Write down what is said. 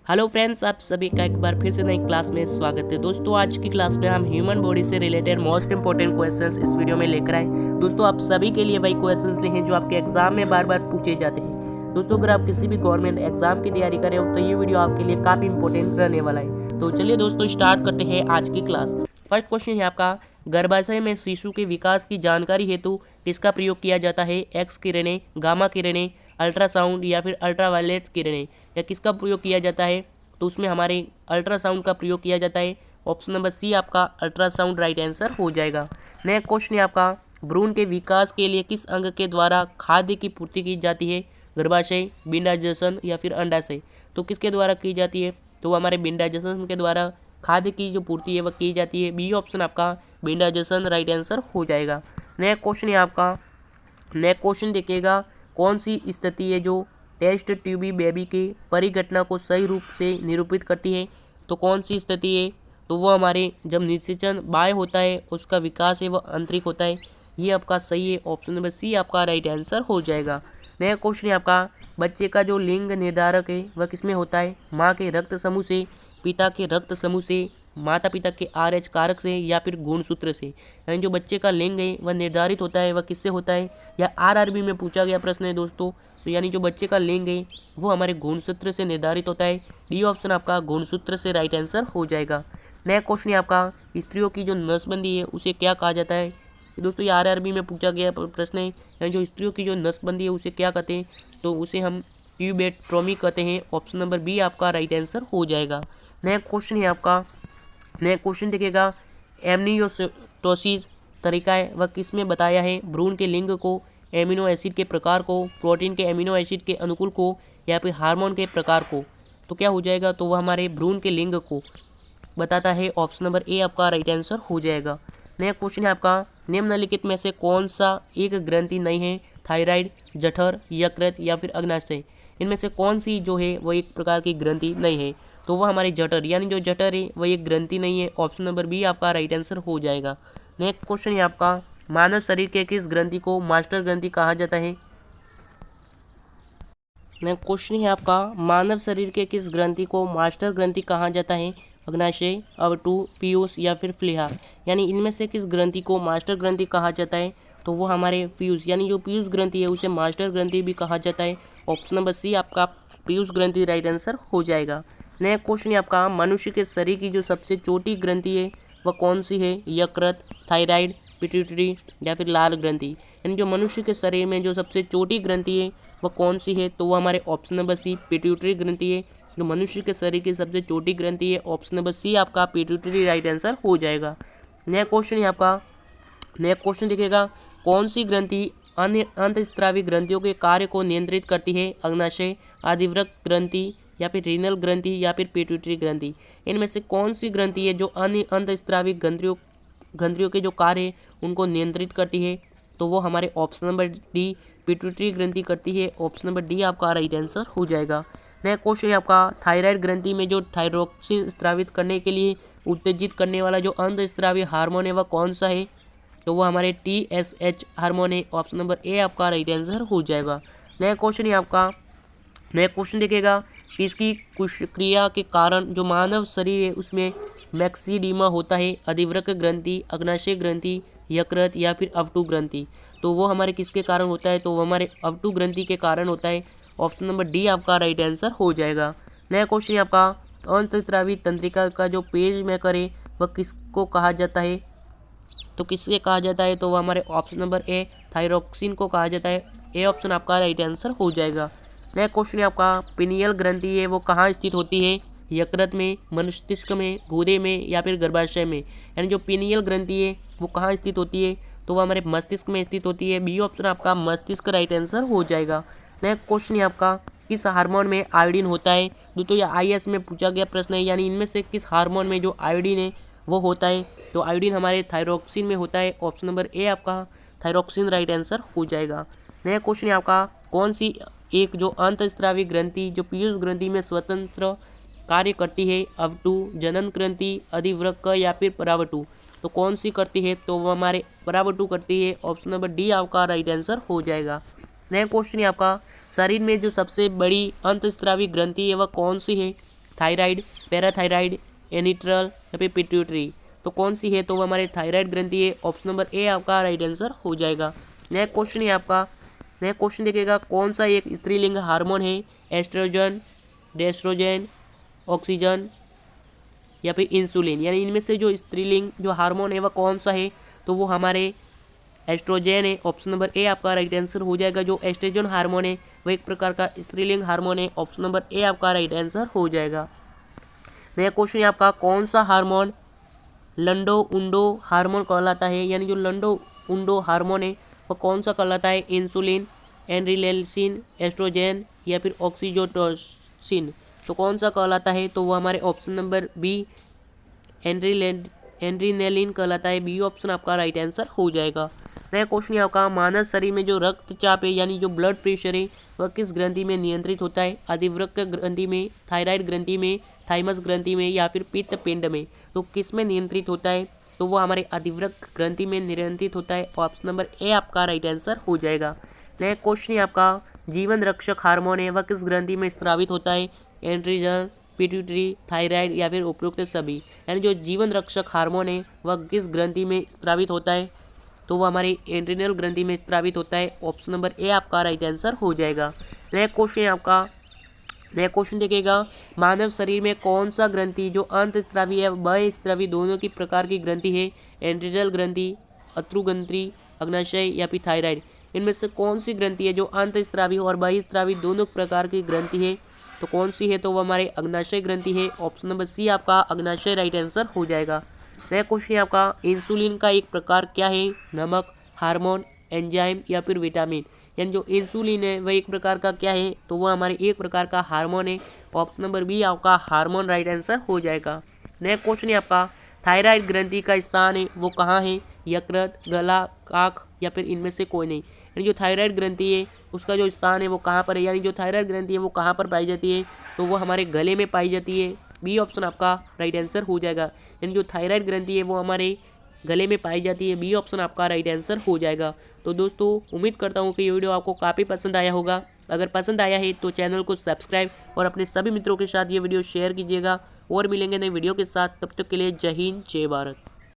Hello friends, आप सभी का एक बार फिर से नई क्लास में स्वागत है। दोस्तों, आज की क्लास में हम ह्यूमन बॉडी से रिलेटेड मोस्ट इंपॉर्टेंट क्वेश्चंस इस वीडियो में लेकर आए। दोस्तों, आप सभी के लिए वही क्वेश्चंस लिए हैं जो आपके एग्जाम में बार बार पूछे जाते हैं। दोस्तों, अगर आप किसी भी गवर्नमेंट एग्जाम की तैयारी कर रहे हो तो ये वीडियो आपके लिए काफ़ी इंपॉर्टेंट रहने वाला है। तो चलिए दोस्तों, स्टार्ट करते हैं आज की क्लास। फर्स्ट क्वेश्चन है आपका, गर्भाशय में शिशु के विकास की जानकारी हेतु किसका प्रयोग किया जाता है? एक्स किरणें, गामा किरणें, अल्ट्रासाउंड या फिर अल्ट्रावायलेट किरणें, या किसका प्रयोग किया जाता है? तो उसमें हमारे अल्ट्रासाउंड का प्रयोग किया जाता है। ऑप्शन नंबर सी आपका अल्ट्रासाउंड राइट आंसर हो जाएगा। नेक्स्ट क्वेश्चन है आपका, भ्रूण के विकास के लिए किस अंग के द्वारा खाद्य की पूर्ति की जाती है? गर्भाशय, पिंडाजसन या फिर अंडाशय? तो किसके द्वारा की जाती है? तो वो हमारे पिंडाजसन के द्वारा खाद्य की जो पूर्ति है वह की जाती है। बी ऑप्शन आपका पिंडाजसन राइट आंसर हो जाएगा। नेक्स्ट क्वेश्चन है आपका, नेक्स्ट क्वेश्चन देखिएगा, कौन सी स्थिति है जो टेस्ट ट्यूबी बेबी के परिघटना को सही रूप से निरूपित करती है? तो कौन सी स्थिति है? तो वो हमारे जब निषेचन बाह्य होता है उसका विकास है वह आंतरिक होता है। ये आपका सही है, ऑप्शन नंबर सी आपका राइट आंसर हो जाएगा। नया क्वेश्चन है आपका, बच्चे का जो लिंग निर्धारक है वह किसमें होता है? माँ के रक्त समूह से, पिता के रक्त समूह से, माता पिता के RH कारक से या फिर गुणसूत्र से? यानी जो बच्चे का लिंग है वह निर्धारित होता है वह किससे होता है? या RRB में पूछा गया प्रश्न है दोस्तों। तो यानी जो बच्चे का लिंग है वो हमारे गुणसूत्र से निर्धारित होता है। डी ऑप्शन आपका गुणसूत्र से राइट आंसर हो जाएगा। नया क्वेश्चन है आपका, स्त्रियों की जो नसबंदी है उसे क्या कहा जाता है? दोस्तों, ये RRB में पूछा गया प्रश्न है। यानी जो स्त्रियों की जो नसबंदी है उसे क्या कहते हैं? तो उसे हम ट्यूबेक्टोमी कहते हैं। ऑप्शन नंबर बी आपका राइट आंसर हो जाएगा। नया क्वेश्चन है आपका, नया क्वेश्चन देखिएगा, एमनियोटोसिस तरीका है वह किस में बताया है? भ्रूण के लिंग को, एमिनो एसिड के प्रकार को, प्रोटीन के एमिनो एसिड के अनुकूल को, या फिर हार्मोन के प्रकार को? तो क्या हो जाएगा? तो वह हमारे भ्रूण के लिंग को बताता है। ऑप्शन नंबर ए आपका राइट आंसर हो जाएगा। नया क्वेश्चन है आपका, निम्नलिखित में से कौन सा एक ग्रंथि नहीं है? थायराइड, जठर, यकृत या फिर अग्नाशय? इनमें से कौन सी जो है वह एक प्रकार की ग्रंथि नहीं है? तो वह हमारे जठर, यानी जो जठर है वह एक ग्रंथि नहीं है। ऑप्शन नंबर बी आपका राइट आंसर हो जाएगा। नेक्स्ट क्वेश्चन है आपका, मानव शरीर के किस ग्रंथि को मास्टर ग्रंथि कहा जाता है? नेक्स्ट क्वेश्चन है आपका, मानव शरीर के किस ग्रंथि को मास्टर ग्रंथि कहा जाता है? अग्नाशय, अवटु, पीयूष या फिर फ्लीहा? यानी इनमें से किस ग्रंथि को मास्टर ग्रंथि कहा जाता है? तो वो हमारे पीयूष, यानी जो पीयूष ग्रंथि है उसे मास्टर ग्रंथि भी कहा जाता है। ऑप्शन नंबर सी आपका पीयूष ग्रंथि राइट आंसर हो जाएगा। नया क्वेश्चन है आपका, मनुष्य के शरीर की जो सबसे छोटी ग्रंथि है वह कौन सी है? यकृत, थायराइड, पिट्यूटरी या फिर लाल ग्रंथि? यानी जो मनुष्य के शरीर में जो सबसे छोटी ग्रंथि है वह कौन सी है? तो वह हमारे ऑप्शन नंबर सी पिट्यूटरी ग्रंथि है। जो मनुष्य के शरीर की सबसे छोटी ग्रंथि है, ऑप्शन नंबर सी आपका पिट्यूटरी राइट आंसर हो जाएगा। नया क्वेश्चन है आपका, नया क्वेश्चन देखिएगा, कौन सी ग्रंथि अन्य अंतःस्रावी ग्रंथियों के कार्य को नियंत्रित करती है? अग्नाशय, आदिव्रत ग्रंथि या फिर रीनल ग्रंथि या फिर पिट्यूटरी ग्रंथि? इनमें से कौन सी ग्रंथि है जो अन्य अंतःस्रावी ग्रंथियों के जो कार्य है उनको नियंत्रित करती है? तो वो हमारे ऑप्शन नंबर डी पिट्यूटरी ग्रंथि करती है। ऑप्शन नंबर डी आपका राइट आंसर हो जाएगा। नया क्वेश्चन है आपका, थायराइड ग्रंथि में जो थायरोक्सिन स्रावित करने के लिए उत्तेजित करने वाला जो अंतःस्रावी हार्मोन है वह कौन सा है? तो वो हमारे TSH हार्मोन है। ऑप्शन नंबर ए आपका राइट आंसर हो जाएगा। नया क्वेश्चन है आपका, नया क्वेश्चन देखिएगा, किसकी क्रिया के कारण जो मानव शरीर है उसमें मैक्सिडीमा होता है? अधिवृक्क ग्रंथि, अग्नाशय ग्रंथि, यकृत या फिर अवटु ग्रंथि? तो वो हमारे किसके कारण होता है? तो वो हमारे अवटु ग्रंथि के कारण होता है। ऑप्शन नंबर डी आपका राइट आंसर हो जाएगा। नया क्वेश्चन है आपका, अंतःस्रावी तंत्रिका का जो पेज मेकर है वह किसको कहा जाता है? तो किससे कहा जाता है? तो वह हमारे ऑप्शन नंबर ए थायरोक्सिन को कहा जाता है। ए ऑप्शन आपका राइट आंसर हो जाएगा। नया क्वेश्चन है आपका, पिनियल ग्रंथि है वो कहाँ स्थित होती है? यकृत में, मस्तिष्क में, गुदे में या फिर गर्भाशय में? यानी जो पिनियल ग्रंथि है वो कहाँ स्थित होती है? तो वो हमारे मस्तिष्क में स्थित होती है। बी ऑप्शन आपका मस्तिष्क राइट आंसर हो जाएगा। नया क्वेश्चन है आपका, किस हार्मोन में आयोडीन होता है? दोस्तों, ये IAS में पूछा गया प्रश्न है, यानी इनमें से किस हार्मोन में जो आयोडीन है वो होता है? तो आयोडीन हमारे थायरोक्सिन में होता है। ऑप्शन नंबर ए आपका थायरोक्सिन राइट आंसर हो जाएगा। नया क्वेश्चन है आपका, कौन सी एक जो अंतःस्रावी ग्रंथि जो पीयूष ग्रंथि में स्वतंत्र कार्य करती है? अवटु, जनन ग्रंथि, अधिवृक्क या फिर परावटु? तो कौन सी करती है? तो वो हमारे परावटु करती है। ऑप्शन नंबर डी आपका राइट आंसर हो जाएगा। नया क्वेश्चन है आपका, शरीर में जो सबसे बड़ी अंतःस्रावी ग्रंथि है वह कौन सी है? थायराइड, पैराथायराइड, एनिट्रल या फिर पिट्यूटरी। तो कौन सी है, तो वो हमारे थायराइड ग्रंथि है। ऑप्शन नंबर ए आपका राइट आंसर हो जाएगा। नेक्स्ट क्वेश्चन है आपका, नेक्स्ट क्वेश्चन देखिएगा, कौन सा एक स्त्रीलिंग हार्मोन है, एस्ट्रोजन, डेस्ट्रोजन, ऑक्सीजन या फिर इंसुलिन। यानी इनमें से जो स्त्रीलिंग जो हार्मोन है वह कौन सा है, तो वो हमारे एस्ट्रोजन है। ऑप्शन नंबर ए आपका राइट आंसर हो जाएगा। जो एस्ट्रोजन हार्मोन है वह एक प्रकार का स्त्रीलिंग हार्मोन है। ऑप्शन नंबर ए आपका राइट आंसर हो जाएगा। नया क्वेश्चन है आपका, कौन सा हार्मोन लंडो उंडो हार्मोन कहलाता है। यानी जो लंडो उंडो हार्मोन है वह कौन सा कहलाता है, इंसुलिन, एड्रिनलिन, एस्ट्रोजन या फिर ऑक्सीटोसिन। तो कौन सा कहलाता है, तो वो हमारे ऑप्शन नंबर बी एड्रिनलिन कहलाता है। बी ऑप्शन आपका राइट आंसर हो जाएगा। नया क्वेश्चन है आपका, मानव शरीर में जो रक्तचाप है यानी जो ब्लड प्रेशर है वह किस ग्रंथि में नियंत्रित होता है, अधिवृक्क ग्रंथि में, थायराइड ग्रंथि में, थाइमस ग्रंथि में या फिर पित्त पिंड में। तो किस में नियंत्रित होता है, तो वो हमारे अधिवृक्क ग्रंथि में नियंत्रित होता है। ऑप्शन नंबर ए आपका राइट आंसर हो जाएगा। नया क्वेश्चन है आपका, जीवन रक्षक हार्मोन है वह किस ग्रंथि में स्रावित होता है, एंड्रोजन, पिट्यूटरी, थायराइड या फिर उपरोक्त सभी। यानी जो जीवन रक्षक हार्मोन है वह किस ग्रंथि में स्रावित होता है, तो वो हमारे एड्रिनल ग्रंथि में स्रावित होता है। ऑप्शन नंबर ए आपका राइट आंसर हो जाएगा। नया क्वेश्चन है आपका, नया क्वेश्चन देखिएगा, मानव शरीर में कौन सा ग्रंथि जो अंतस्रावी है बहिस्रावी दोनों की प्रकार की ग्रंथि है, एंड्रिनल ग्रंथि, अत्रुग्रंथि, अग्नाशय या फिर थायराइड। इनमें से कौन सी ग्रंथि है जो अंतस्रावी और बहिस्रावी दोनों प्रकार की ग्रंथि है, तो कौन सी है, तो वो हमारे अग्नाशय ग्रंथि है। ऑप्शन नंबर सी आपका अग्नाशय राइट आंसर हो जाएगा। नया क्वेश्चन है आपका, इंसुलिन का एक प्रकार क्या है, नमक, हार्मोन, एंजाइम या फिर विटामिन। यानी जो इंसुलिन है वह एक प्रकार का क्या है, तो वह हमारे एक प्रकार का हार्मोन है। ऑप्शन नंबर बी आपका हार्मोन राइट आंसर हो जाएगा। नया क्वेश्चन है आपका, थायराइड ग्रंथि का स्थान है वो कहाँ है, यकृत, गला, काख या फिर इनमें से कोई नहीं। यानी जो थायराइड ग्रंथि है उसका जो स्थान है वो कहाँ पर है, यानी जो थायराइड ग्रंथि है वो कहाँ पर पाई जाती है, तो वो हमारे गले में पाई जाती है। बी ऑप्शन आपका राइट आंसर हो जाएगा। यानी जो थायराइड ग्रंथि है वो हमारे गले में पाई जाती है। बी ऑप्शन आपका राइट आंसर हो जाएगा। तो दोस्तों उम्मीद करता हूँ कि ये वीडियो आपको काफ़ी पसंद आया होगा। अगर पसंद आया है तो चैनल को सब्सक्राइब और अपने सभी मित्रों के साथ ये वीडियो शेयर कीजिएगा। और मिलेंगे नई वीडियो के साथ, तब तक के लिए जय हिंद जय भारत।